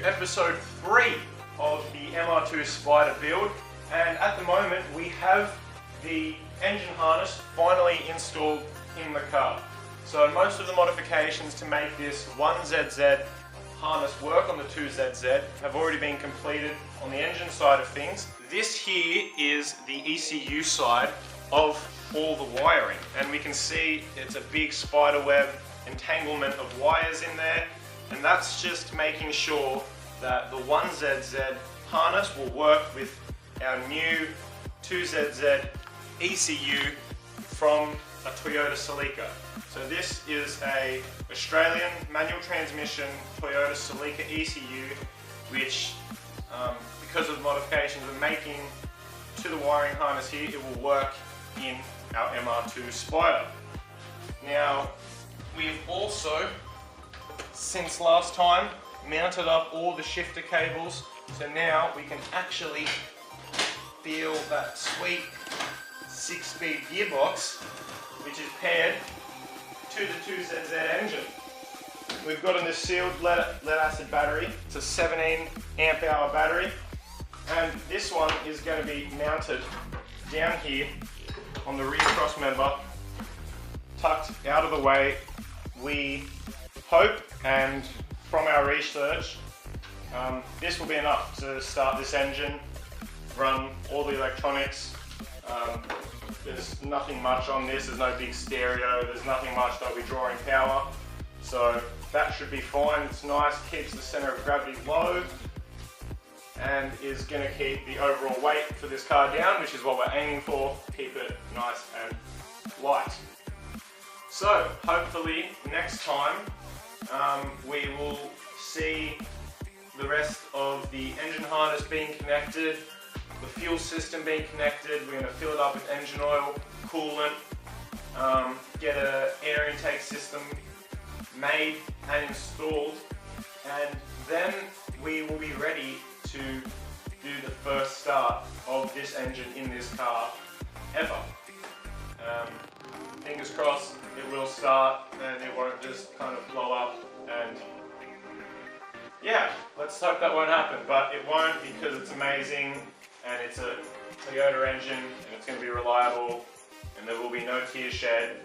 episode 3 of the Mr2 Spyder build, and at the moment we have the engine harness finally installed in the car. So most of the modifications to make this 1ZZ harness work on the 2ZZ have already been completed on the engine side of things. This here is the ECU side of all the wiring, and we can see it's a big spider web entanglement of wires in there, and that's just making sure that the 1ZZ harness will work with our new 2ZZ ECU from a Toyota Celica. So this is a Australian manual transmission Toyota Celica ECU, which because of the modifications we're making to the wiring harness here, it will work in our Mr2 Spyder. Now, we've also, since last time, mounted up all the shifter cables, so now we can actually feel that sweet 6-speed gearbox, which is paired to the 2ZZ engine. We've got in this sealed lead acid battery. It's a 17 amp hour battery, and this one is going to be mounted down here on the rear cross member, tucked out of the way. We hope, and from our research, this will be enough to start this engine, run all the electronics. There's nothing much on this, there's no big stereo, there's nothing much that'll be drawing power, so that should be fine. It's nice, keeps the center of gravity low, and is going to keep the overall weight for this car down, which is what we're aiming for, keep it nice and light. So hopefully next time we will see the rest of the engine harness being connected, the fuel system being connected. We're going to fill it up with engine oil, coolant, get an air intake system made and installed, and then we will be ready to do the first start of this engine in this car ever. Fingers crossed it will start and it won't just kind of blow up, and yeah, let's hope that won't happen, but it won't, because it's amazing and it's a Toyota engine and it's going to be reliable, and there will be no tears shed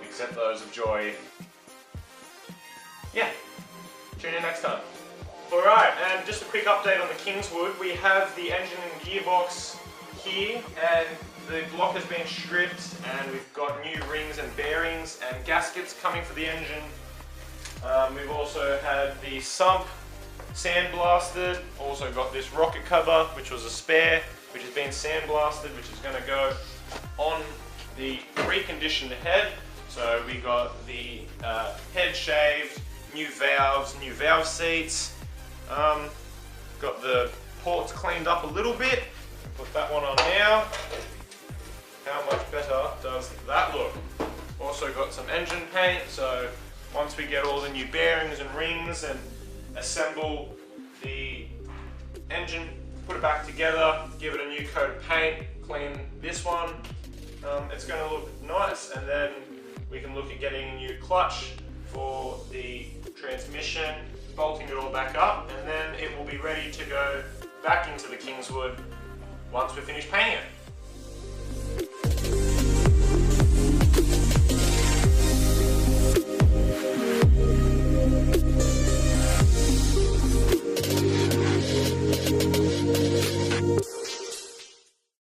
except those of joy. Yeah, tune in next time. Alright, and just a quick update on the Kingswood. We have the engine and gearbox here, and the block has been stripped, and we've got new rings and bearings and gaskets coming for the engine. We've also had the sump sandblasted, also got this rocket cover, which was a spare, which has been sandblasted, which is going to go on the reconditioned head. So we got the head shaved, new valve seats, got the ports cleaned up a little bit. Put that one on now. How much better does that look? Also got some engine paint, so once we get all the new bearings and rings and assemble the engine, put it back together, give it a new coat of paint, clean this one, it's going to look nice, and then we can look at getting a new clutch for the transmission, bolting it all back up, and then it will be ready to go back into the Kingswood once we finish painting it.